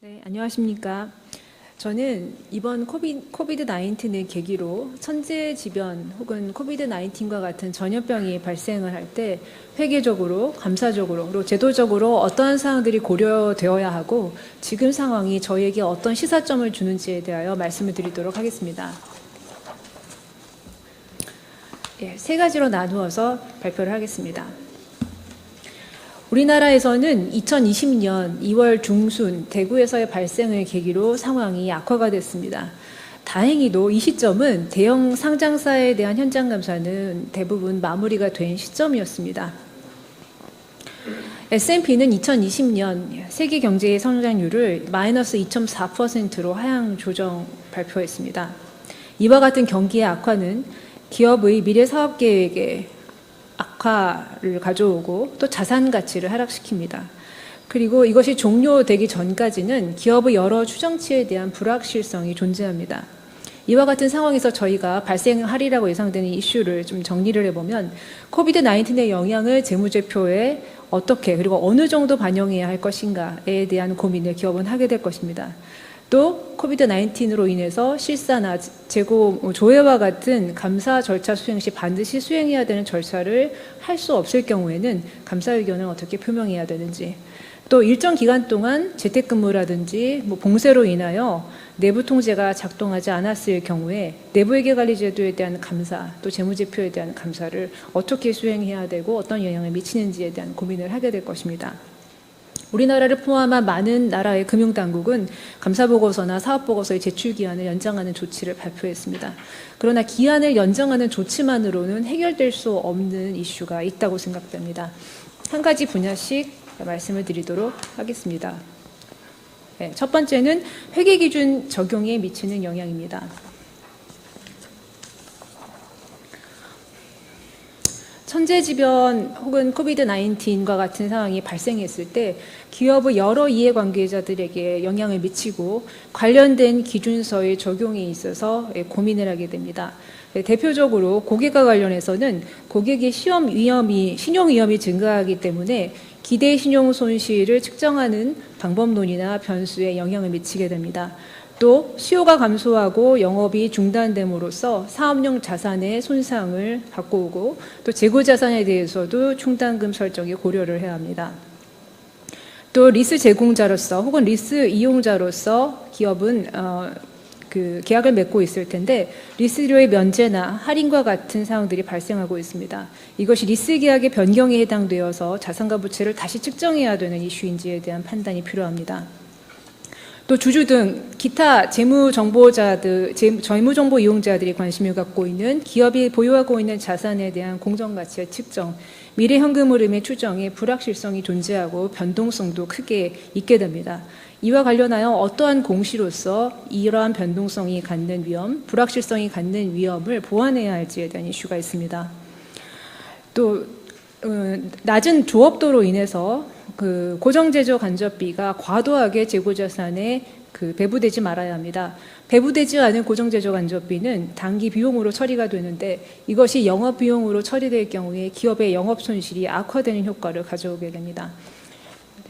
네, 안녕하십니까. 저는 이번 코비드-19을 계기로 천재지변 혹은 코비드-19과 같은 전염병이 발생을 할 때 회계적으로, 감사적으로, 그리고 제도적으로 어떠한 사항들이 고려되어야 하고 지금 상황이 저희에게 어떤 시사점을 주는지에 대하여 말씀을 드리도록 하겠습니다. 세 가지로 나누어서 발표를 하겠습니다. 우리나라에서는 2020년 2월 중순 대구에서의 발생을 계기로 상황이 악화가 됐습니다. 다행히도 이 시점은 대형 상장사에 대한 현장 감사는 대부분 마무리가 된 시점이었습니다. S&P는 2020년 세계 경제의 성장률을 마이너스 2.4%로 하향 조정 발표했습니다. 이와 같은 경기의 악화는 기업의 미래 사업 계획에 악화를 가져오고 또 자산 가치를 하락시킵니다. 그리고 이것이 종료되기 전까지는 기업의 여러 추정치에 대한 불확실성이 존재합니다. 이와 같은 상황에서 저희가 발생하리라고 예상되는 이슈를 좀 정리를 해보면 코비드-19의 영향을 재무제표에 어떻게 그리고 어느 정도 반영해야 할 것인가에 대한 고민을 기업은 하게 될 것입니다. 또 코비드-19으로 인해서 실사나 재고 조회와 같은 감사 절차 수행 시 반드시 수행해야 되는 절차를 할 수 없을 경우에는 감사 의견을 어떻게 표명해야 되는지, 또 일정 기간 동안 재택근무라든지 봉쇄로 인하여 내부 통제가 작동하지 않았을 경우에 내부회계관리제도에 대한 감사, 또 재무제표에 대한 감사를 어떻게 수행해야 되고 어떤 영향을 미치는지에 대한 고민을 하게 될 것입니다. 우리나라를 포함한 많은 나라의 금융당국은 감사보고서나 사업보고서의 제출기한을 연장하는 조치를 발표했습니다. 그러나 기한을 연장하는 조치만으로는 해결될 수 없는 이슈가 있다고 생각됩니다. 한 가지 분야씩 말씀을 드리도록 하겠습니다. 첫 번째는 회계기준 적용에 미치는 영향입니다. 천재지변 혹은 코비드-19과 같은 상황이 발생했을 때 기업의 여러 이해관계자들에게 영향을 미치고 관련된 기준서의 적용에 있어서 고민을 하게 됩니다. 대표적으로 고객과 관련해서는 고객의 신용 위험이 증가하기 때문에 기대 신용 손실을 측정하는 방법론이나 변수에 영향을 미치게 됩니다. 또 수요가 감소하고 영업이 중단됨으로써 사업용 자산의 손상을 갖고 오고 또 재고 자산에 대해서도 충당금 설정에 고려를 해야 합니다. 또 리스 제공자로서 혹은 리스 이용자로서 기업은 계약을 맺고 있을 텐데 리스료의 면제나 할인과 같은 사항들이 발생하고 있습니다. 이것이 리스 계약의 변경에 해당되어서 자산과 부채를 다시 측정해야 되는 이슈인지에 대한 판단이 필요합니다. 또 주주 등 기타 재무정보 이용자들이 관심을 갖고 있는 기업이 보유하고 있는 자산에 대한 공정가치의 측정, 미래 현금 흐름의 추정에 불확실성이 존재하고 변동성도 크게 있게 됩니다. 이와 관련하여 어떠한 공시로서 이러한 변동성이 갖는 위험, 불확실성이 갖는 위험을 보완해야 할지에 대한 이슈가 있습니다. 또 낮은 조업도로 인해서 고정제조 간접비가 과도하게 재고자산에 배부되지 말아야 합니다. 배부되지 않은 고정제조 간접비는 단기 비용으로 처리가 되는데 이것이 영업비용으로 처리될 경우에 기업의 영업손실이 악화되는 효과를 가져오게 됩니다.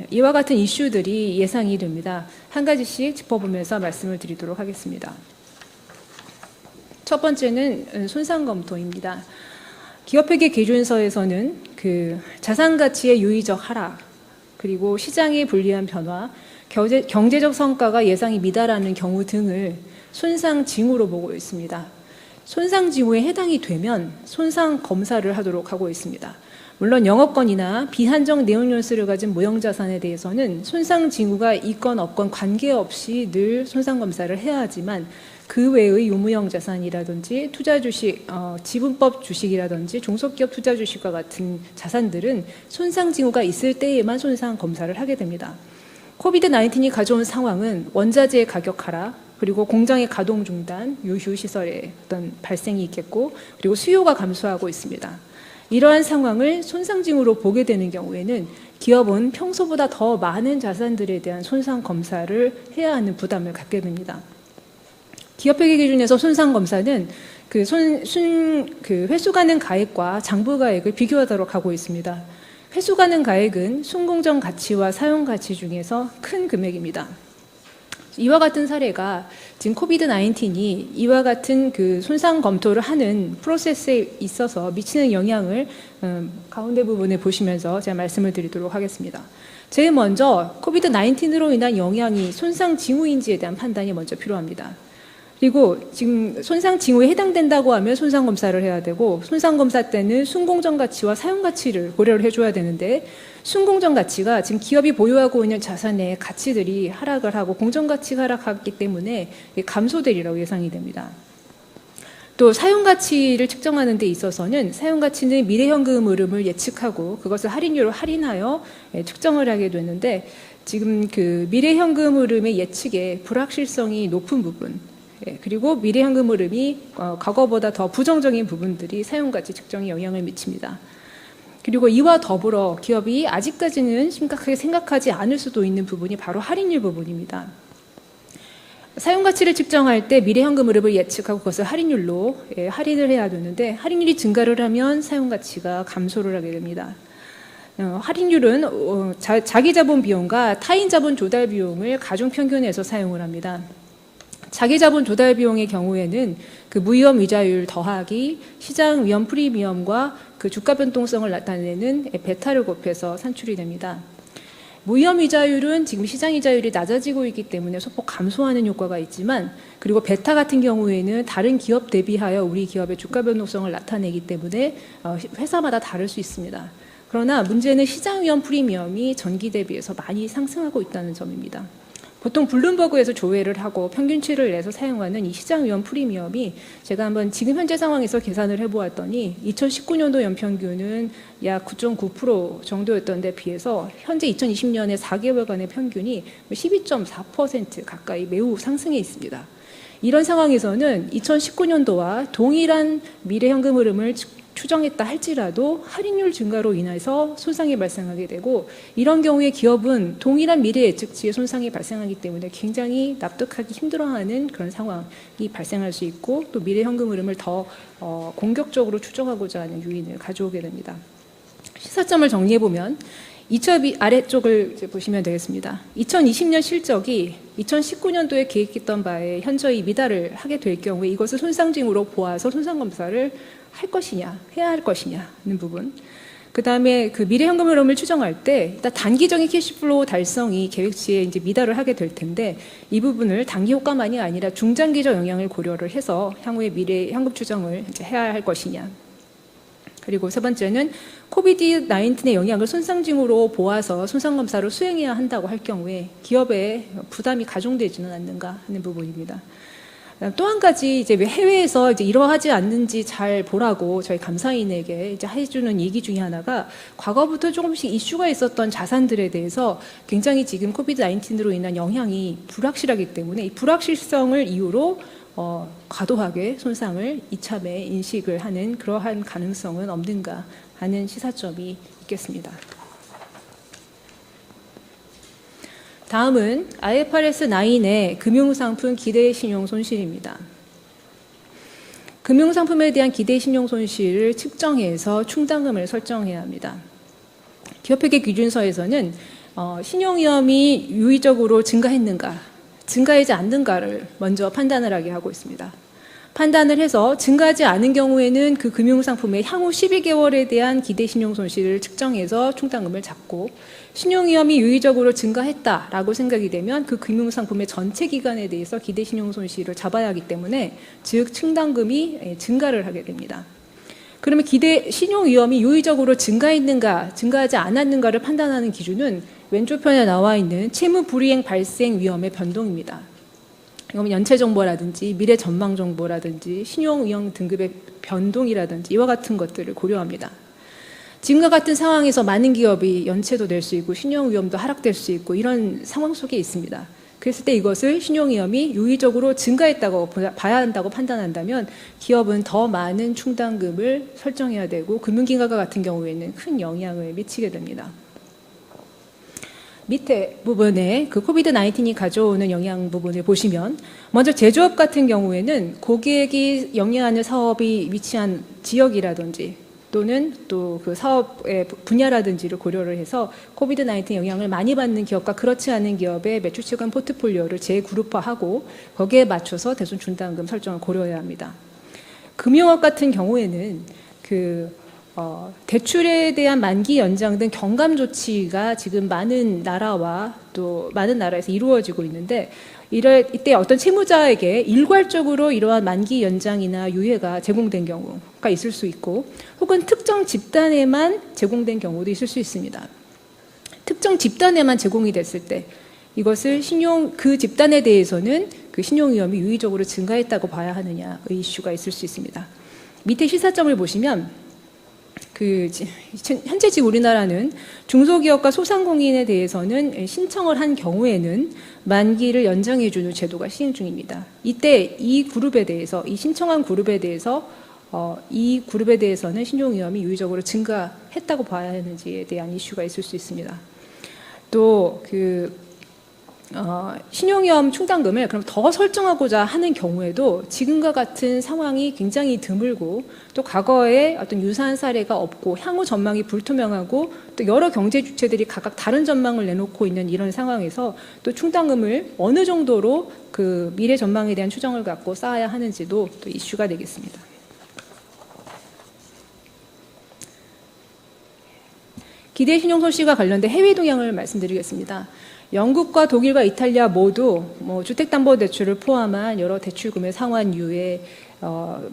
이와 같은 이슈들이 예상이 됩니다. 한 가지씩 짚어보면서 말씀을 드리도록 하겠습니다. 첫 번째는 손상검토입니다. 기업회계 기준서에서는 자산가치의 유의적 하락, 그리고 시장의 불리한 변화, 경제적 성과가 예상이 미달하는 경우 등을 손상징후로 보고 있습니다. 손상징후에 해당이 되면 손상검사를 하도록 하고 있습니다. 물론 영업권이나 비한정 내용연수를 가진 모형자산에 대해서는 손상징후가 있건 없건 관계없이 늘 손상검사를 해야 하지만 그 외의 유무형 자산이라든지 투자주식, 지분법 주식이라든지 종속기업 투자주식과 같은 자산들은 손상징후가 있을 때에만 손상검사를 하게 됩니다. 코비드-19이 가져온 상황은 원자재의 가격 하락, 그리고 공장의 가동 중단, 유휴 시설의 어떤 발생이 있겠고, 그리고 수요가 감소하고 있습니다. 이러한 상황을 손상징후로 보게 되는 경우에는 기업은 평소보다 더 많은 자산들에 대한 손상검사를 해야 하는 부담을 갖게 됩니다. 기업회계 기준에서 손상검사는 회수 가능 가액과 장부 가액을 비교하도록 하고 있습니다. 회수 가능 가액은 순공정 가치와 사용 가치 중에서 큰 금액입니다. 이와 같은 사례가 지금 코비드-19이 이와 같은 그 손상 검토를 하는 프로세스에 있어서 미치는 영향을 가운데 부분에 보시면서 제가 말씀을 드리도록 하겠습니다. 제일 먼저 코비드-19으로 인한 영향이 손상 징후인지에 대한 판단이 먼저 필요합니다. 그리고 지금 손상 징후에 해당된다고 하면 손상 검사를 해야 되고, 손상 검사 때는 순공정 가치와 사용 가치를 고려를 해줘야 되는데, 순공정 가치가 지금 기업이 보유하고 있는 자산의 가치들이 하락을 하고 공정 가치가 하락하기 때문에 감소되리라고 예상이 됩니다. 또 사용 가치를 측정하는 데 있어서는 사용 가치는 미래 현금 흐름을 예측하고 그것을 할인율로 할인하여 측정을 하게 되는데, 지금 그 미래 현금 흐름의 예측에 불확실성이 높은 부분, 그리고 미래 현금 흐름이 과거보다 더 부정적인 부분들이 사용 가치 측정에 영향을 미칩니다. 그리고 이와 더불어 기업이 아직까지는 심각하게 생각하지 않을 수도 있는 부분이 바로 할인율 부분입니다. 사용 가치를 측정할 때 미래 현금 흐름을 예측하고 그것을 할인율로 할인을 해야 되는데, 할인율이 증가를 하면 사용 가치가 감소를 하게 됩니다. 할인율은 자기 자본 비용과 타인 자본 조달 비용을 가중 평균해서 사용을 합니다. 자기 자본 조달 비용의 경우에는 그 무위험 이자율 더하기 시장 위험 프리미엄과 그 주가 변동성을 나타내는 베타를 곱해서 산출이 됩니다. 무위험 이자율은 지금 시장 이자율이 낮아지고 있기 때문에 소폭 감소하는 효과가 있지만, 그리고 베타 같은 경우에는 다른 기업 대비하여 우리 기업의 주가 변동성을 나타내기 때문에 회사마다 다를 수 있습니다. 그러나 문제는 시장 위험 프리미엄이 전기 대비해서 많이 상승하고 있다는 점입니다. 보통 블룸버그에서 조회를 하고 평균치를 내서 사용하는 이 시장 위험 프리미엄이 제가 한번 지금 현재 상황에서 계산을 해보았더니 2019년도 연평균은 약 9.9% 정도였던 데 비해서 현재 2020년의 4개월간의 평균이 12.4% 가까이 매우 상승해 있습니다. 이런 상황에서는 2019년도와 동일한 미래 현금 흐름을 추정했다 할지라도 할인율 증가로 인해서 손상이 발생하게 되고, 이런 경우에 기업은 동일한 미래 예측치의 손상이 발생하기 때문에 굉장히 납득하기 힘들어하는 그런 상황이 발생할 수 있고, 또 미래 현금 흐름을 더 공격적으로 추정하고자 하는 요인을 가져오게 됩니다. 시사점을 정리해보면 이 차트 아래쪽을 보시면 되겠습니다. 2020년 실적이 2019년도에 계획했던 바에 현저히 미달을 하게 될 경우에 이것을 손상징후로 보아서 손상검사를 할 것이냐, 해야 할 것이냐는 부분. 그 다음에 그 미래 현금 흐름을 추정할 때 일단 단기적인 캐시플로우 달성이 계획치에 이제 미달을 하게 될 텐데, 이 부분을 단기 효과만이 아니라 중장기적 영향을 고려를 해서 향후의 미래 현금 추정을 이제 해야 할 것이냐. 그리고 세 번째는 코비드-19의 영향을 손상징후로 보아서 손상검사를 수행해야 한다고 할 경우에 기업에 부담이 가중되지는 않는가 하는 부분입니다. 또 한 가지 이제 해외에서 이제 이러하지 않는지 잘 보라고 저희 감사인에게 이제 해주는 얘기 중에 하나가, 과거부터 조금씩 이슈가 있었던 자산들에 대해서 굉장히 지금 코비드-19으로 인한 영향이 불확실하기 때문에 이 불확실성을 이유로 과도하게 손상을 이참에 인식을 하는 그러한 가능성은 없는가 하는 시사점이 있겠습니다. 다음은 IFRS 9의 금융상품 기대 신용 손실입니다. 금융상품에 대한 기대 신용 손실을 측정해서 충당금을 설정해야 합니다. 기업회계 기준서에서는 신용위험이 유의적으로 증가했는가, 증가하지 않는가를 먼저 판단을 하게 하고 있습니다. 판단을 해서 증가하지 않은 경우에는 그 금융상품의 향후 12개월에 대한 기대 신용 손실을 측정해서 충당금을 잡고, 신용위험이 유의적으로 증가했다라고 생각이 되면 그 금융상품의 전체 기간에 대해서 기대 신용 손실을 잡아야 하기 때문에, 즉 충당금이 증가를 하게 됩니다. 그러면 기대 신용위험이 유의적으로 증가했는가, 증가하지 않았는가를 판단하는 기준은 왼쪽 편에 나와 있는 채무 불이행 발생 위험의 변동입니다. 이건 연체 정보라든지 미래 전망 정보라든지 신용 위험 등급의 변동이라든지 이와 같은 것들을 고려합니다. 지금과 같은 상황에서 많은 기업이 연체도 될 수 있고 신용 위험도 하락될 수 있고 이런 상황 속에 있습니다. 그랬을 때 이것을 신용 위험이 유의적으로 증가했다고 봐야 한다고 판단한다면 기업은 더 많은 충당금을 설정해야 되고, 금융기관과 같은 경우에는 큰 영향을 미치게 됩니다. 밑에 부분에 그 코비드-19이 가져오는 영향 부분을 보시면, 먼저 제조업 같은 경우에는 고객이 영위하는 사업이 위치한 지역이라든지 또는 또 그 사업의 분야라든지를 고려를 해서 코비드-19 영향을 많이 받는 기업과 그렇지 않은 기업의 매출치관 포트폴리오를 재그룹화하고 거기에 맞춰서 대손 중단금 설정을 고려해야 합니다. 금융업 같은 경우에는 대출에 대한 만기 연장 등 경감 조치가 지금 많은 나라와 또 많은 나라에서 이루어지고 있는데 이때 어떤 채무자에게 일괄적으로 이러한 만기 연장이나 유예가 제공된 경우가 있을 수 있고 혹은 특정 집단에만 제공된 경우도 있을 수 있습니다. 특정 집단에만 제공이 됐을 때 이것을 그 집단에 대해서는 그 신용 위험이 유의적으로 증가했다고 봐야 하느냐의 이슈가 있을 수 있습니다. 밑에 시사점을 보시면 현재 지금 우리나라는 중소기업과 소상공인에 대해서는 신청을 한 경우에는 만기를 연장해주는 제도가 시행 중입니다. 이때 이 신청한 그룹에 대해서는 신용위험이 유의적으로 증가했다고 봐야 하는지에 대한 이슈가 있을 수 있습니다. 또 신용위험 충당금을 그럼 더 설정하고자 하는 경우에도 지금과 같은 상황이 굉장히 드물고 또 과거에 어떤 유사한 사례가 없고 향후 전망이 불투명하고 또 여러 경제 주체들이 각각 다른 전망을 내놓고 있는 이런 상황에서 또 충당금을 어느 정도로 그 미래 전망에 대한 추정을 갖고 쌓아야 하는지도 또 이슈가 되겠습니다. 기대 신용 손실과 관련된 해외 동향을 말씀드리겠습니다. 영국과 독일과 이탈리아 모두 주택담보대출을 포함한 여러 대출금의 상환 유예,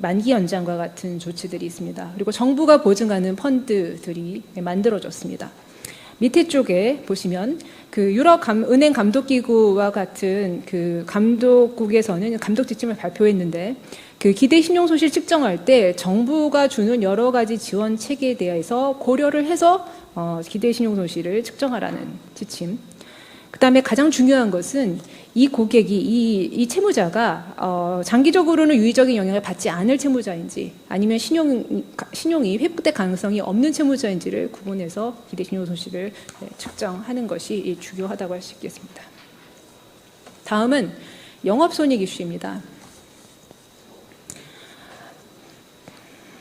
만기 연장과 같은 조치들이 있습니다. 그리고 정부가 보증하는 펀드들이 만들어졌습니다. 밑에 쪽에 보시면 그 유럽 은행 감독기구와 같은 그 감독국에서는 감독 지침을 발표했는데 그 기대 신용 손실 측정할 때 정부가 주는 여러 가지 지원 체계에 대해서 고려를 해서 기대 신용 손실을 측정하라는 지침. 그다음에 가장 중요한 것은 이 고객이 이 채무자가 장기적으로는 유의적인 영향을 받지 않을 채무자인지 아니면 신용이 회복될 가능성이 없는 채무자인지를 구분해서 기대 신용 손실을 측정하는 것이 중요하다고 할 수 있겠습니다. 다음은 영업손익 이슈입니다.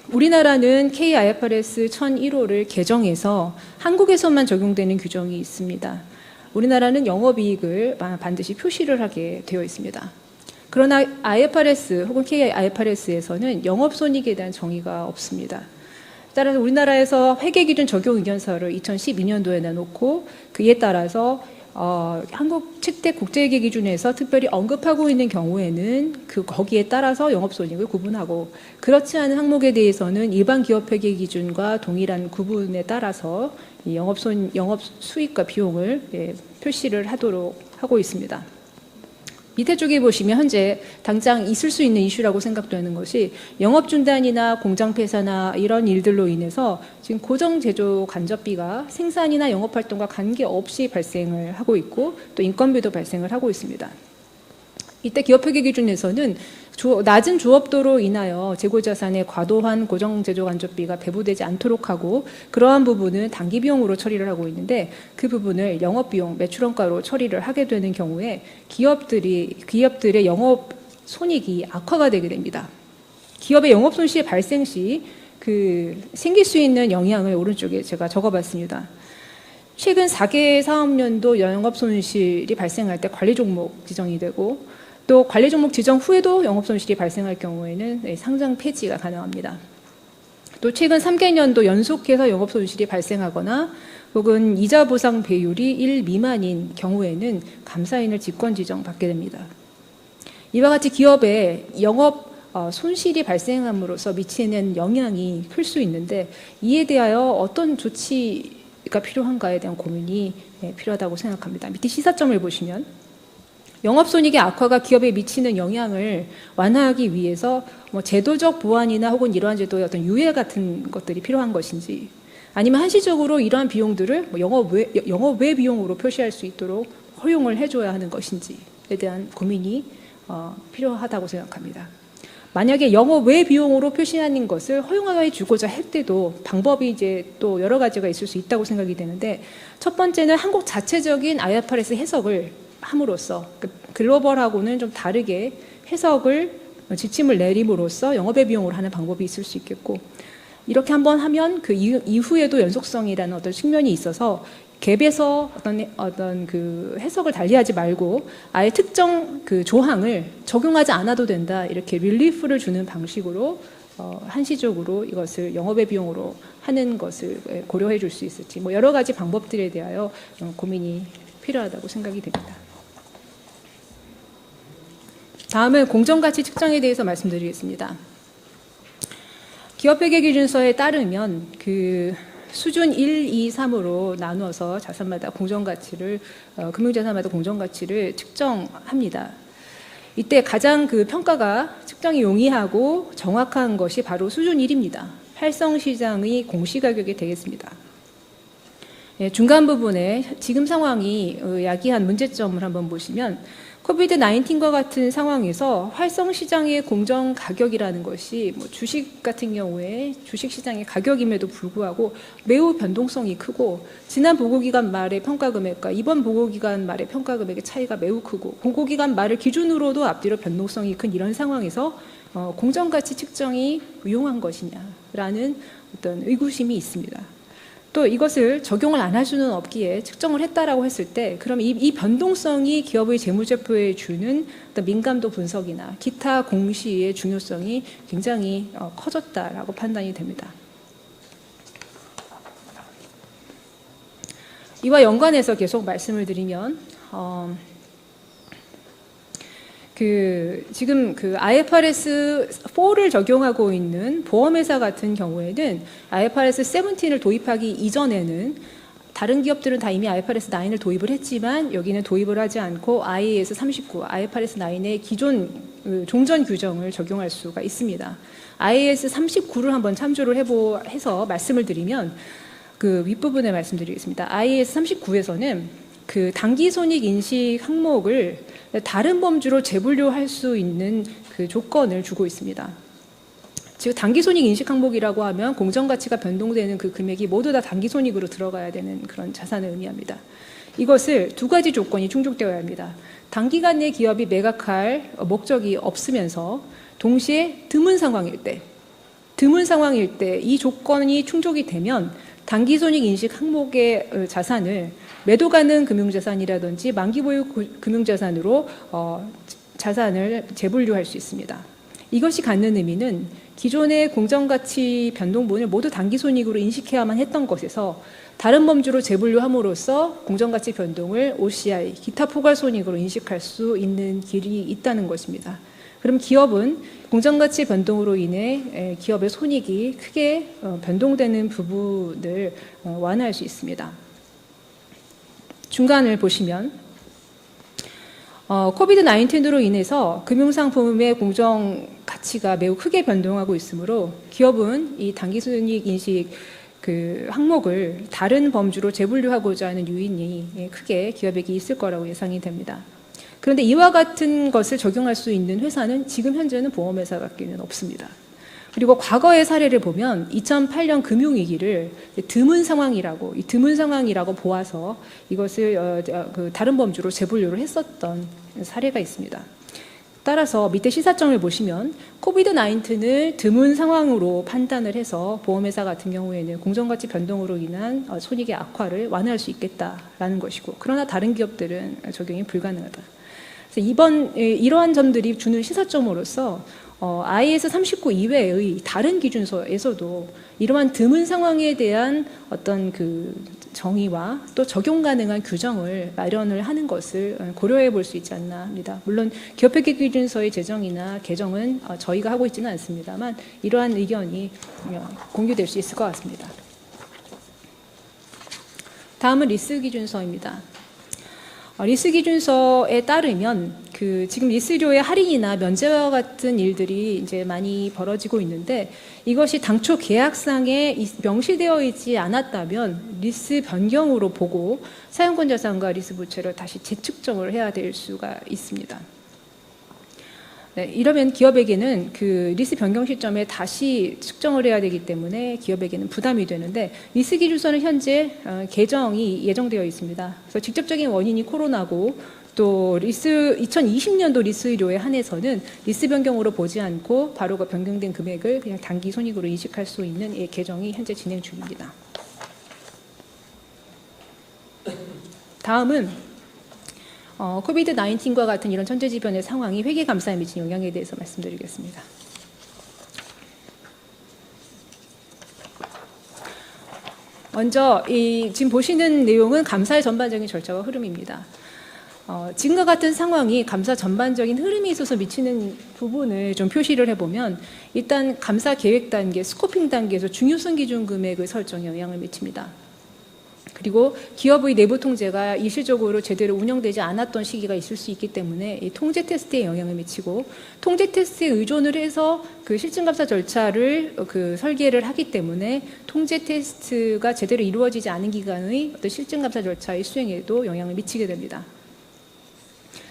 우리나라는 K-IFRS 1001호를 개정해서 한국에서만 적용되는 규정이 있습니다. 우리나라는 영업이익을 반드시 표시를 하게 되어 있습니다. 그러나 IFRS 혹은 K-IFRS에서는 영업손익에 대한 정의가 없습니다. 따라서 우리나라에서 회계기준 적용 의견서를 2012년도에 내놓고 그에 따라서 한국 채택 국제회계 기준에서 특별히 언급하고 있는 경우에는 거기에 따라서 영업손익을 구분하고 그렇지 않은 항목에 대해서는 일반 기업회계 기준과 동일한 구분에 따라서 이 영업 수익과 비용을 표시를 하도록 하고 있습니다. 밑에 쪽에 보시면 현재 당장 있을 수 있는 이슈라고 생각되는 것이 영업 중단이나 공장 폐사나 이런 일들로 인해서 지금 고정 제조 간접비가 생산이나 영업 활동과 관계없이 발생을 하고 있고 또 인건비도 발생을 하고 있습니다. 이때 기업회계 기준에서는 낮은 주업도로 인하여 재고자산의 과도한 고정제조 간접비가 배부되지 않도록 하고 그러한 부분은 단기비용으로 처리를 하고 있는데 그 부분을 영업비용, 매출원가로 처리를 하게 되는 경우에 기업들의 영업손익이 악화가 되게 됩니다. 기업의 영업손실 발생 시 생길 수 있는 영향을 오른쪽에 제가 적어봤습니다. 최근 4개 사업년도 영업손실이 발생할 때 관리 종목 지정이 되고 또 관리 종목 지정 후에도 영업손실이 발생할 경우에는 상장 폐지가 가능합니다. 또 최근 3개년도 연속해서 영업손실이 발생하거나 혹은 이자 보상 배율이 1 미만인 경우에는 감사인을 직권 지정받게 됩니다. 이와 같이 기업의 영업 손실이 발생함으로써 미치는 영향이 클 수 있는데 이에 대하여 어떤 조치가 필요한가에 대한 고민이 필요하다고 생각합니다. 밑에 시사점을 보시면 영업손익의 악화가 기업에 미치는 영향을 완화하기 위해서 제도적 보완이나 혹은 이러한 제도의 어떤 유예 같은 것들이 필요한 것인지 아니면 한시적으로 이러한 비용들을 영업 외 비용으로 표시할 수 있도록 허용을 해줘야 하는 것인지에 대한 고민이 필요하다고 생각합니다. 만약에 영업 외 비용으로 표시하는 것을 허용해 주고자 할 때도 방법이 이제 또 여러 가지가 있을 수 있다고 생각이 되는데 첫 번째는 한국 자체적인 IFRS 해석을 함으로써 글로벌하고는 좀 다르게 해석을 지침을 내림으로써 영업외 비용으로 하는 방법이 있을 수 있겠고 이렇게 한번 하면 그 이후에도 연속성이라는 어떤 측면이 있어서 갭에서 어떤 그 해석을 달리하지 말고 아예 특정 그 조항을 적용하지 않아도 된다, 이렇게 릴리프를 주는 방식으로 한시적으로 이것을 영업의 비용으로 하는 것을 고려해 줄 수 있을지, 뭐 여러 가지 방법들에 대하여 고민이 필요하다고 생각이 됩니다. 다음은 공정가치 측정에 대해서 말씀드리겠습니다. 기업회계 기준서에 따르면 그 수준 1, 2, 3으로 나누어서 자산마다 공정가치를, 금융자산마다 공정가치를 측정합니다. 이때 가장 그 평가가 측정이 용이하고 정확한 것이 바로 수준 1입니다. 활성시장의 공시가격이 되겠습니다. 중간 부분에 지금 상황이 야기한 문제점을 한번 보시면, 코비드-19과 같은 상황에서 활성시장의 공정가격이라는 것이 뭐 주식 같은 경우에 주식시장의 가격임에도 불구하고 매우 변동성이 크고, 지난 보고기간 말의 평가금액과 이번 보고기간 말의 평가금액의 차이가 매우 크고, 보고기간 말을 기준으로도 앞뒤로 변동성이 큰 이런 상황에서 공정가치 측정이 유용한 것이냐라는 어떤 의구심이 있습니다. 또 이것을 적용을 안 할 수는 없기에 측정을 했다라고 했을 때, 그럼 이 변동성이 기업의 재무제표에 주는 어떤 민감도 분석이나 기타 공시의 중요성이 굉장히 커졌다라고 판단이 됩니다. 이와 연관해서 계속 말씀을 드리면, 지금 IFRS 4를 적용하고 있는 보험회사 같은 경우에는 IFRS 17을 도입하기 이전에는, 다른 기업들은 다 이미 IFRS 9을 도입을 했지만 여기는 도입을 하지 않고 IAS 39, IFRS 9의 기존 종전 규정을 적용할 수가 있습니다. IAS 39를 한번 참조를 해서 말씀을 드리면, 그 윗부분에 말씀드리겠습니다. IAS 39에서는 그 당기손익 인식 항목을 다른 범주로 재분류할 수 있는 그 조건을 주고 있습니다. 즉 당기손익 인식 항목이라고 하면 공정가치가 변동되는 그 금액이 모두 다 당기손익으로 들어가야 되는 그런 자산을 의미합니다. 이것을 두 가지 조건이 충족되어야 합니다. 단기간 내 기업이 매각할 목적이 없으면서 동시에 드문 상황일 때 이 조건이 충족이 되면 당기손익 인식 항목의 자산을 매도 가능 금융자산이라든지 만기보유 금융자산으로 자산을 재분류할 수 있습니다. 이것이 갖는 의미는 기존의 공정가치 변동분을 모두 당기손익으로 인식해야만 했던 것에서 다른 범주로 재분류함으로써 공정가치 변동을 OCI, 기타 포괄손익으로 인식할 수 있는 길이 있다는 것입니다. 그럼 기업은 공정가치 변동으로 인해 기업의 손익이 크게 변동되는 부분을 완화할 수 있습니다. 중간을 보시면 코비드-19로 인해서 금융상품의 공정가치가 매우 크게 변동하고 있으므로 기업은 이 당기순이익 인식 그 항목을 다른 범주로 재분류하고자 하는 요인이 크게 기업에게 있을 거라고 예상이 됩니다. 그런데 이와 같은 것을 적용할 수 있는 회사는 지금 현재는 보험회사밖에는 없습니다. 그리고 과거의 사례를 보면 2008년 금융위기를 드문 상황이라고 보아서 이것을 다른 범주로 재분류를 했었던 사례가 있습니다. 따라서 밑에 시사점을 보시면 코비드-19을 드문 상황으로 판단을 해서 보험회사 같은 경우에는 공정가치 변동으로 인한 손익의 악화를 완화할 수 있겠다라는 것이고, 그러나 다른 기업들은 적용이 불가능하다. 그래서 이러한 점들이 주는 시사점으로서 IAS 39 이외의 다른 기준서에서도 이러한 드문 상황에 대한 어떤 그 정의와 또 적용 가능한 규정을 마련을 하는 것을 고려해 볼 수 있지 않나 합니다. 물론 기업회계 기준서의 제정이나 개정은 저희가 하고 있지는 않습니다만 이러한 의견이 공유될 수 있을 것 같습니다. 다음은 리스 기준서입니다. 리스 기준서에 따르면 지금 리스료의 할인이나 면제와 같은 일들이 이제 많이 벌어지고 있는데, 이것이 당초 계약상에 명시되어 있지 않았다면 리스 변경으로 보고 사용권 자산과 리스 부채를 다시 재측정을 해야 될 수가 있습니다. 네, 이러면 기업에게는 그 리스 변경 시점에 다시 측정을 해야 되기 때문에 기업에게는 부담이 되는데, 리스 기준서는 현재 개정이 예정되어 있습니다. 그래서 직접적인 원인이 코로나고 또 2020년도 리스 의료에 한해서는 리스 변경으로 보지 않고 바로 그 변경된 금액을 그냥 단기 손익으로 인식할 수 있는 이 개정이 현재 진행 중입니다. 다음은 코비드 19과 같은 이런 천재지변의 상황이 회계감사에 미친 영향에 대해서 말씀드리겠습니다. 먼저 지금 보시는 내용은 감사의 전반적인 절차와 흐름입니다. 지금과 같은 상황이 감사 전반적인 흐름에 있어서 미치는 부분을 좀 표시를 해보면 일단 감사 계획 단계, 스코핑 단계에서 중요성 기준 금액의 설정에 영향을 미칩니다. 그리고 기업의 내부 통제가 일시적으로 제대로 운영되지 않았던 시기가 있을 수 있기 때문에 이 통제 테스트에 영향을 미치고 통제 테스트에 의존을 해서 그 실증감사 절차를 설계를 하기 때문에 통제 테스트가 제대로 이루어지지 않은 기간의 어떤 실증감사 절차의 수행에도 영향을 미치게 됩니다.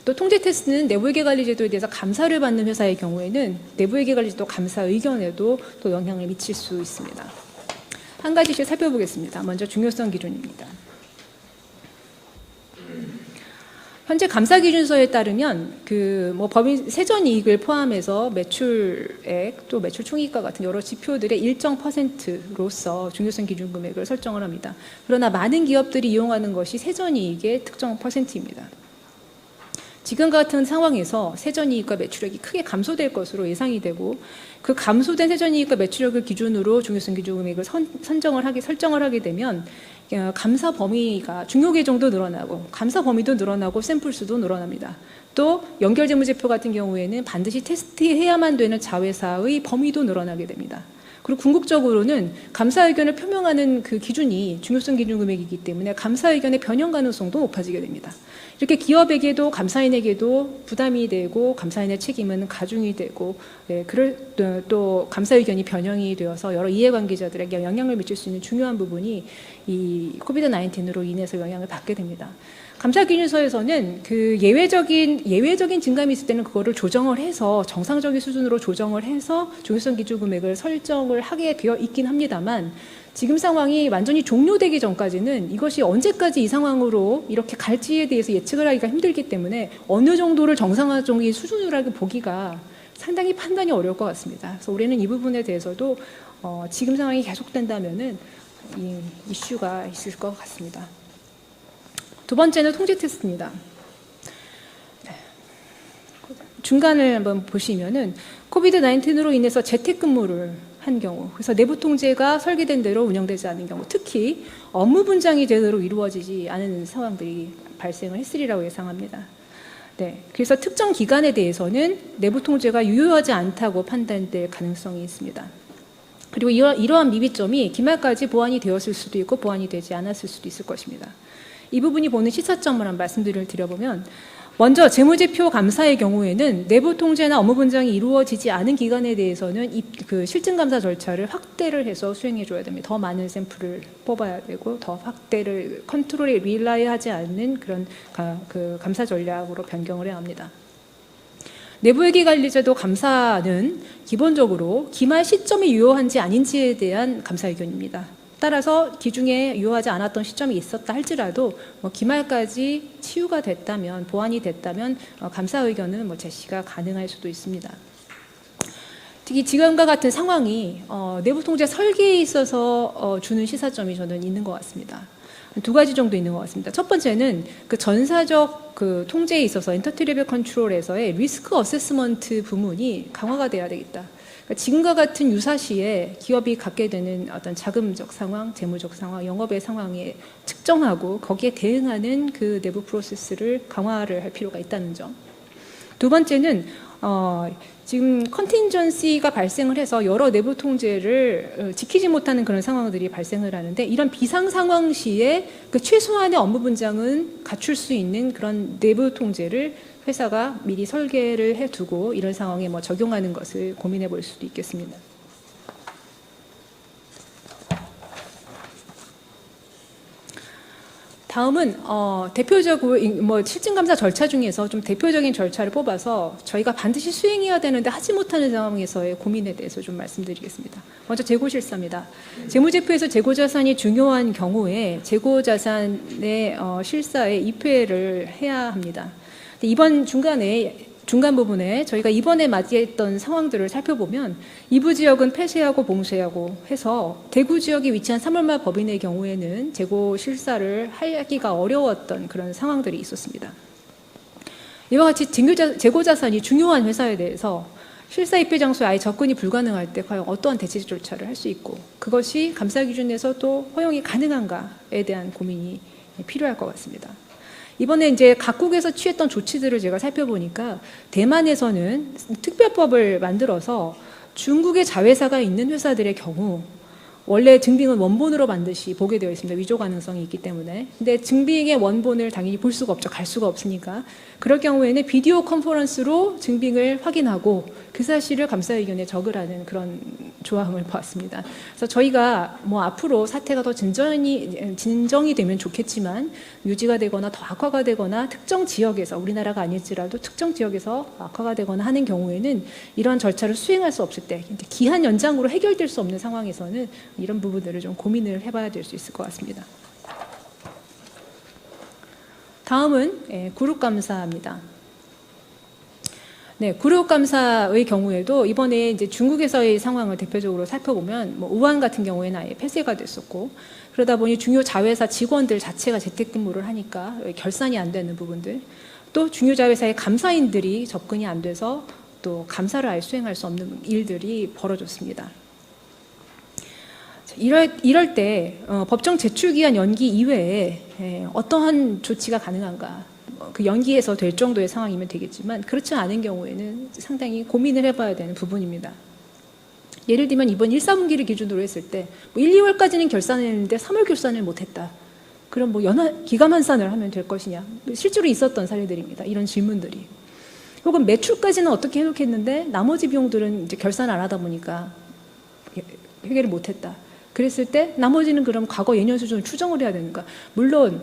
또 통제 테스트는 내부회계관리제도에 대해서 감사를 받는 회사의 경우에는 내부회계관리제도 감사 의견에도 또 영향을 미칠 수 있습니다. 한 가지씩 살펴보겠습니다. 먼저 중요성 기준입니다. 현재 감사 기준서에 따르면 법인 세전 이익을 포함해서 매출액 또 매출 총익과 같은 여러 지표들의 일정 %로서 중요성 기준 금액을 설정을 합니다. 그러나 많은 기업들이 이용하는 것이 세전 이익의 특정 %입니다. 지금과 같은 상황에서 세전이익과 매출액이 크게 감소될 것으로 예상이 되고 그 감소된 세전이익과 매출액을 기준으로 중요성 기준 금액을 설정을 하게 되면 감사 범위가 중요 계정도 늘어나고 감사 범위도 늘어나고 샘플 수도 늘어납니다. 또 연결 재무제표 같은 경우에는 반드시 테스트해야만 되는 자회사의 범위도 늘어나게 됩니다. 그리고 궁극적으로는 감사 의견을 표명하는 그 기준이 중요성 기준 금액이기 때문에 감사 의견의 변형 가능성도 높아지게 됩니다. 이렇게 기업에게도 감사인에게도 부담이 되고 감사인의 책임은 가중이 되고 또 감사 의견이 변형이 되어서 여러 이해관계자들에게 영향을 미칠 수 있는 중요한 부분이 이 코비드 19으로 인해서 영향을 받게 됩니다. 감사기준서에서는 그 예외적인 증감이 있을 때는 그거를 조정을 해서 정상적인 수준으로 조정을 해서 중요성 기준 금액을 설정을 하게 되어 있긴 합니다만 지금 상황이 완전히 종료되기 전까지는 이것이 언제까지 이 상황으로 이렇게 갈지에 대해서 예측을 하기가 힘들기 때문에 어느 정도를 정상적인 수준으로 보기가 상당히 판단이 어려울 것 같습니다. 그래서 올해는 이 부분에 대해서도 지금 상황이 계속된다면은 이 이슈가 있을 것 같습니다. 두 번째는 통제 테스트입니다. 중간을 한번 보시면은 코비드 19으로 인해서 재택근무를 한 경우, 그래서 내부 통제가 설계된 대로 운영되지 않은 경우, 특히 업무 분장이 제대로 이루어지지 않은 상황들이 발생을 했으리라고 예상합니다. 네, 그래서 특정 기간에 대해서는 내부 통제가 유효하지 않다고 판단될 가능성이 있습니다. 그리고 이러한 미비점이 기말까지 보완이 되었을 수도 있고 보완이 되지 않았을 수도 있을 것입니다. 이 부분이 보는 시사점을 한 말씀들을 드려보면 먼저 재무제표 감사의 경우에는 내부 통제나 업무 분장이 이루어지지 않은 기간에 대해서는 그 실증감사 절차를 확대를 해서 수행해 줘야 됩니다. 더 많은 샘플을 뽑아야 되고 더 확대를 컨트롤에 릴라이하지 않는 그런 그 감사 전략으로 변경을 해야 합니다. 내부회계관리제도 감사는 기본적으로 기말 시점이 유효한지 아닌지에 대한 감사 의견입니다. 따라서 기중에 유효하지 않았던 시점이 있었다 할지라도 기말까지 치유가 됐다면 보완이 됐다면 감사 의견은 제시가 가능할 수도 있습니다. 특히 지금과 같은 상황이 내부 통제 설계에 있어서 주는 시사점이 저는 있는 것 같습니다. 두 가지 정도 있는 것 같습니다. 첫 번째는 그 전사적 그 통제에 있어서 엔터티 레벨 컨트롤에서의 리스크 어세스먼트 부문이 강화가 돼야 되겠다. 그러니까 지금과 같은 유사시에 기업이 갖게 되는 어떤 자금적 상황, 재무적 상황, 영업의 상황에 측정하고 거기에 대응하는 그 내부 프로세스를 강화를 할 필요가 있다는 점. 두 번째는 지금 컨틴전시가 발생을 해서 여러 내부 통제를 지키지 못하는 그런 상황들이 발생을 하는데 이런 비상 상황 시에 그 최소한의 업무 분장은 갖출 수 있는 그런 내부 통제를 회사가 미리 설계를 해두고 이런 상황에 적용하는 것을 고민해 볼 수도 있겠습니다. 다음은 대표적으로 실증감사 절차 중에서 좀 대표적인 절차를 뽑아서 저희가 반드시 수행해야 되는데 하지 못하는 상황에서의 고민에 대해서 좀 말씀드리겠습니다. 먼저 재고실사입니다. 재무제표에서 재고자산이 중요한 경우에 재고자산의 실사에 입회를 해야 합니다. 이번 중간 부분에 저희가 이번에 맞이했던 상황들을 살펴보면 이부 지역은 폐쇄하고 봉쇄하고 해서 대구 지역에 위치한 3월말 법인의 경우에는 재고 실사를 하기가 어려웠던 그런 상황들이 있었습니다. 이와 같이 재고자산이 중요한 회사에 대해서 실사 입회 장소에 아예 접근이 불가능할 때 과연 어떠한 대체 절차를 할 수 있고 그것이 감사 기준에서 또 허용이 가능한가에 대한 고민이 필요할 것 같습니다. 이번에 이제 각국에서 취했던 조치들을 제가 살펴보니까 대만에서는 특별법을 만들어서 중국의 자회사가 있는 회사들의 경우 원래 증빙은 원본으로 반드시 보게 되어 있습니다. 위조 가능성이 있기 때문에. 근데 증빙의 원본을 당연히 볼 수가 없죠. 갈 수가 없으니까. 그럴 경우에는 비디오 컨퍼런스로 증빙을 확인하고 그 사실을 감사 의견에 적으라는 그런 조항을 보았습니다. 그래서 저희가 뭐 앞으로 사태가 더 진정이 되면 좋겠지만 유지가 되거나 더 악화가 되거나 특정 지역에서 우리나라가 아닐지라도 특정 지역에서 악화가 되거나 하는 경우에는 이런 절차를 수행할 수 없을 때 기한 연장으로 해결될 수 없는 상황에서는 이런 부분들을 좀 고민을 해봐야 될 수 있을 것 같습니다. 다음은 그룹감사입니다. 네, 그룹감사의 경우에도 이번에 이제 중국에서의 상황을 대표적으로 살펴보면 뭐 우한 같은 경우에는 아예 폐쇄가 됐었고 그러다 보니 중요 자회사 직원들 자체가 재택근무를 하니까 결산이 안 되는 부분들 또 중요 자회사의 감사인들이 접근이 안 돼서 또 감사를 아예 수행할 수 없는 일들이 벌어졌습니다. 이럴 때 법정 제출기한 연기 이외에 어떠한 조치가 가능한가 그 연기해서 될 정도의 상황이면 되겠지만 그렇지 않은 경우에는 상당히 고민을 해봐야 되는 부분입니다. 예를 들면 이번 1, 4분기를 기준으로 했을 때 1, 2월까지는 결산을 했는데 3월 결산을 못했다. 그럼 뭐 기간 환산을 하면 될 것이냐. 실제로 있었던 사례들입니다. 이런 질문들이. 혹은 매출까지는 어떻게 해놓겠는데 나머지 비용들은 이제 결산을 안 하다 보니까 해결을 못했다. 그랬을 때 나머지는 그럼 과거 예년 수준을 추정을 해야 되는가. 물론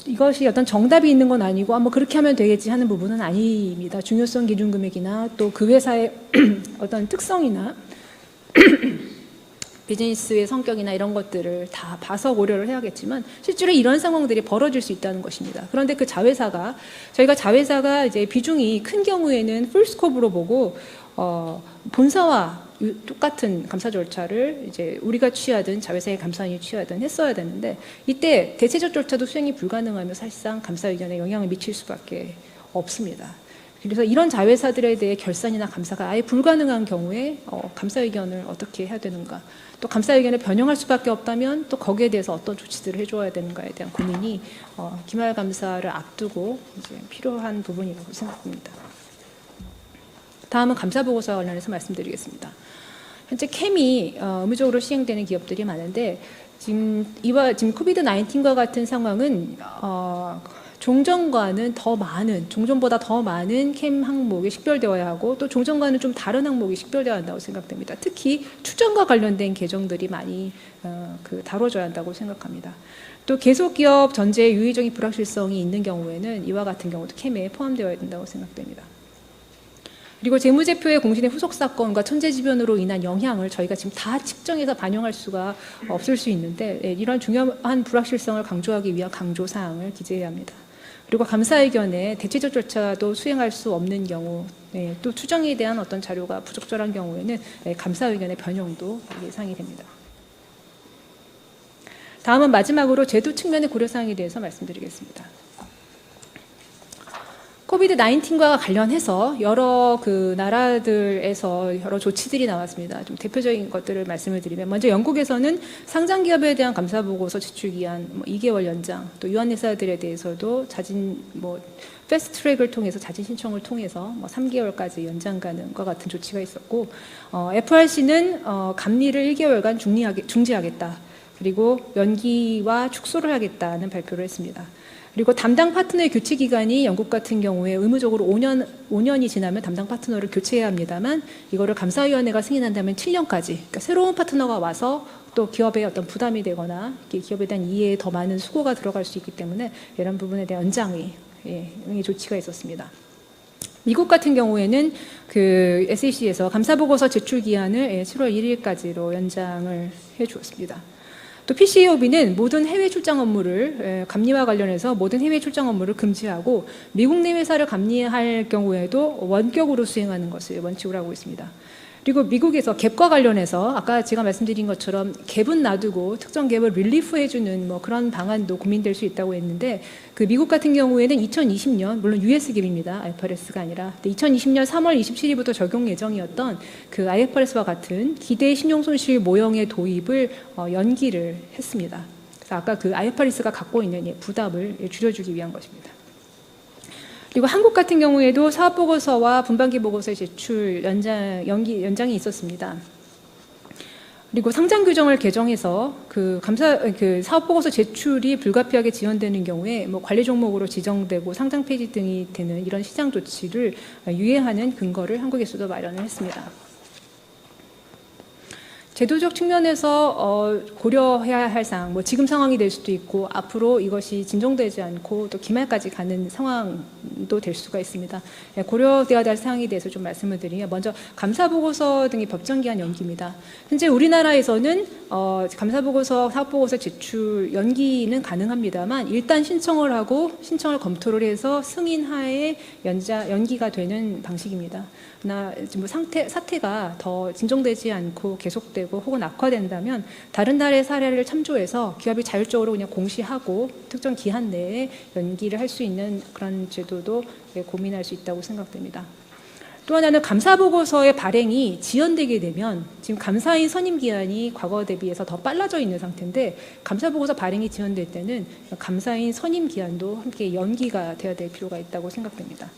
이것이 어떤 정답이 있는 건 아니고 뭐 그렇게 하면 되겠지 하는 부분은 아닙니다. 중요성 기준 금액이나 또 그 회사의 어떤 특성이나 비즈니스의 성격이나 이런 것들을 다 봐서 고려를 해야겠지만 실제로 이런 상황들이 벌어질 수 있다는 것입니다. 그런데 그 저희가 자회사가 이제 비중이 큰 경우에는 풀스코프로 보고 본사와 똑같은 감사 절차를 이제 우리가 취하든 자회사의 감사인이 취하든 했어야 되는데 이때 대체적 절차도 수행이 불가능하며 사실상 감사 의견에 영향을 미칠 수밖에 없습니다. 그래서 이런 자회사들에 대해 결산이나 감사가 아예 불가능한 경우에 감사 의견을 어떻게 해야 되는가 또 감사 의견을 변형할 수밖에 없다면 또 거기에 대해서 어떤 조치들을 해줘야 되는가에 대한 고민이 기말 감사를 앞두고 이제 필요한 부분이라고 생각합니다. 다음은 감사 보고서와 관련해서 말씀드리겠습니다. 현재 캠이 의무적으로 시행되는 기업들이 많은데 지금 코비드-19과 같은 상황은 종전과는 더 많은 종전보다 더 많은 캠 항목이 식별되어야 하고 또 종전과는 좀 다른 항목이 식별되어야 한다고 생각됩니다. 특히 추정과 관련된 계정들이 많이 다뤄져야 한다고 생각합니다. 또 계속기업 전제의 유의적인 불확실성이 있는 경우에는 이와 같은 경우도 캠에 포함되어야 된다고 생각됩니다. 그리고 재무제표의 공신의 후속 사건과 천재지변으로 인한 영향을 저희가 지금 다 측정해서 반영할 수가 없을 수 있는데 이런 중요한 불확실성을 강조하기 위한 강조사항을 기재해야 합니다. 그리고 감사 의견에 대체적 절차도 수행할 수 없는 경우 또 추정에 대한 어떤 자료가 부적절한 경우에는 감사 의견의 변형도 예상이 됩니다. 다음은 마지막으로 제도 측면의 고려사항에 대해서 말씀드리겠습니다. 코비드-19과 관련해서 여러 나라들에서 여러 조치들이 나왔습니다. 좀 대표적인 것들을 말씀을 드리면 먼저 영국에서는 상장 기업에 대한 감사 보고서 제출 기한 2개월 연장, 또 유한 회사들에 대해서도 패스트 트랙을 통해서 자진 신청을 통해서 3개월까지 연장 가능과 같은 조치가 있었고, FRC는 감리를 1개월간 중지하겠다. 그리고 연기와 축소를 하겠다는 발표를 했습니다. 그리고 담당 파트너의 교체 기간이 영국 같은 경우에 의무적으로 5년이 지나면 담당 파트너를 교체해야 합니다만 이거를 감사위원회가 승인한다면 7년까지 그러니까 새로운 파트너가 와서 또 기업에 어떤 부담이 되거나 기업에 대한 이해에 더 많은 수고가 들어갈 수 있기 때문에 이런 부분에 대한 연장의 조치가 있었습니다. 미국 같은 경우에는 SEC에서 감사보고서 제출 기한을 7월 1일까지로 연장을 해주었습니다. 또 PCAOB는 모든 해외 출장 업무를 감리와 관련해서 모든 해외 출장 업무를 금지하고 미국 내 회사를 감리할 경우에도 원격으로 수행하는 것을 원칙으로 하고 있습니다. 그리고 미국에서 갭과 관련해서 아까 제가 말씀드린 것처럼 갭은 놔두고 특정 갭을 릴리프해주는 뭐 그런 방안도 고민될 수 있다고 했는데 그 미국 같은 경우에는 2020년 물론 US 갭입니다. IFRS가 아니라 2020년 3월 27일부터 적용 예정이었던 그 IFRS와 같은 기대 신용손실 모형의 도입을 연기를 했습니다. 그래서 아까 그 IFRS가 갖고 있는 부담을 줄여주기 위한 것입니다. 그리고 한국 같은 경우에도 사업보고서와 분반기 보고서의 제출 연장이 있었습니다. 그리고 상장 규정을 개정해서 그 사업보고서 제출이 불가피하게 지연되는 경우에 뭐 관리 종목으로 지정되고 상장 폐지 등이 되는 이런 시장 조치를 유예하는 근거를 한국에서도 마련을 했습니다. 제도적 측면에서 고려해야 할 사항, 뭐 지금 상황이 될 수도 있고 앞으로 이것이 진정되지 않고 또 기말까지 가는 상황도 될 수가 있습니다. 고려되어야 할 사항에 대해서 좀 말씀을 드리면 먼저 감사보고서 등의 법정기한 연기입니다. 현재 우리나라에서는 감사보고서, 사업보고서 제출 연기는 가능합니다만 일단 신청을 하고 신청을 검토를 해서 승인하에 연기가 되는 방식입니다. 그러나 뭐 사태가 더 진정되지 않고 계속되고 혹은 악화된다면 다른 나라의 사례를 참조해서 기업이 자율적으로 그냥 공시하고 특정 기한 내에 연기를 할 수 있는 그런 제도도 고민할 수 있다고 생각됩니다. 또 하나는 감사보고서의 발행이 지연되게 되면 지금 감사인 선임 기한이 과거 대비해서 더 빨라져 있는 상태인데 감사보고서 발행이 지연될 때는 감사인 선임 기한도 함께 연기가 되어야 될 필요가 있다고 생각됩니다.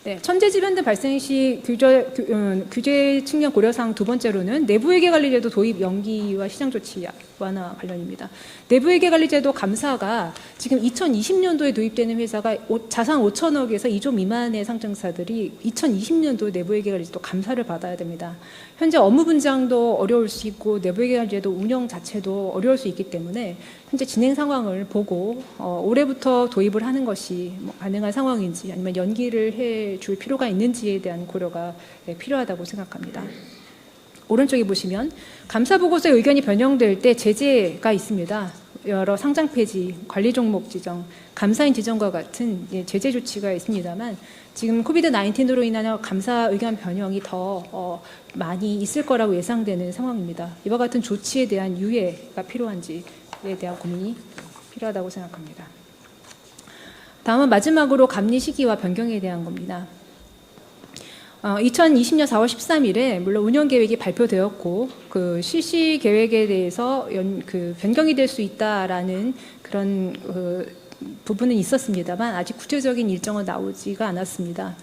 네, 천재지변등 발생 시 규제 측면 고려사항 두 번째로는 내부회계관리제도 도입 연기와 시장 조치 완화 관련입니다. 내부회계관리제도 감사가 지금 2020년도에 도입되는 회사가 자산 5천억에서 2조 미만의 상장사들이 2020년도에 내부회계관리제도 감사를 받아야 됩니다. 현재 업무 분장도 어려울 수 있고 내부회계관리제도 운영 자체도 어려울 수 있기 때문에 현재 진행 상황을 보고 올해부터 도입을 하는 것이 가능한 상황인지 아니면 연기를 해줄 필요가 있는지에 대한 고려가 필요하다고 생각합니다. 오른쪽에 보시면 감사보고서의 의견이 변형될 때 제재가 있습니다. 여러 상장 폐지, 관리 종목 지정, 감사인 지정과 같은 제재 조치가 있습니다만 지금 코비드-19으로 인한 감사 의견 변형이 더 많이 있을 거라고 예상되는 상황입니다. 이와 같은 조치에 대한 유예가 필요한지에 대한 고민이 필요하다고 생각합니다. 다음은 마지막으로 감리 시기와 변경에 대한 겁니다. 2020년 4월 13일에 물론 운영 계획이 발표되었고 그 실시 계획에 대해서 변경이 될 수 있다라는 그런 부분은 있었습니다만 아직 구체적인 일정은 나오지가 않았습니다.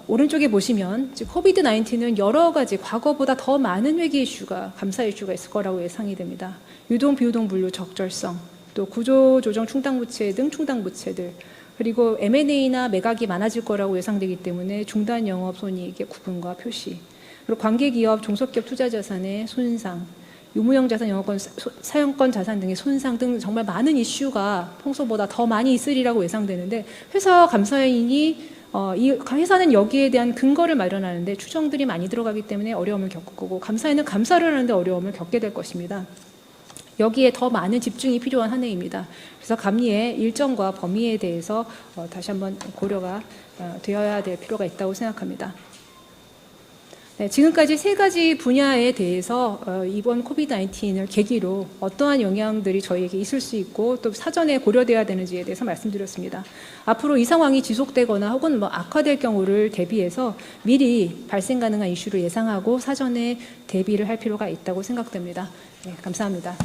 오른쪽에 보시면 코비드-19는 여러 가지 과거보다 더 많은 회계 이슈가 감사 이슈가 있을 거라고 예상이 됩니다. 유동, 비유동 분류 적절성, 또 구조조정 충당부채 등 충당부채들 그리고 M&A나 매각이 많아질 거라고 예상되기 때문에 중단 영업 손익의 구분과 표시 그리고 관계기업, 종속기업 투자자산의 손상 유무형 자산, 영업권, 사용권 자산 등의 손상 등 정말 많은 이슈가 평소보다 더 많이 있으리라고 예상되는데 회사 감사인이 이 회사는 여기에 대한 근거를 마련하는데 추정들이 많이 들어가기 때문에 어려움을 겪을 거고 감사인은 감사를 하는데 어려움을 겪게 될 것입니다. 여기에 더 많은 집중이 필요한 한 해입니다. 그래서 감리의 일정과 범위에 대해서 다시 한번 고려가 되어야 될 필요가 있다고 생각합니다. 네, 지금까지 세 가지 분야에 대해서 이번 코비드-19을 계기로 어떠한 영향들이 저희에게 있을 수 있고 또 사전에 고려되어야 되는지에 대해서 말씀드렸습니다. 앞으로 이 상황이 지속되거나 혹은 악화될 경우를 대비해서 미리 발생 가능한 이슈를 예상하고 사전에 대비를 할 필요가 있다고 생각됩니다. 네, 감사합니다.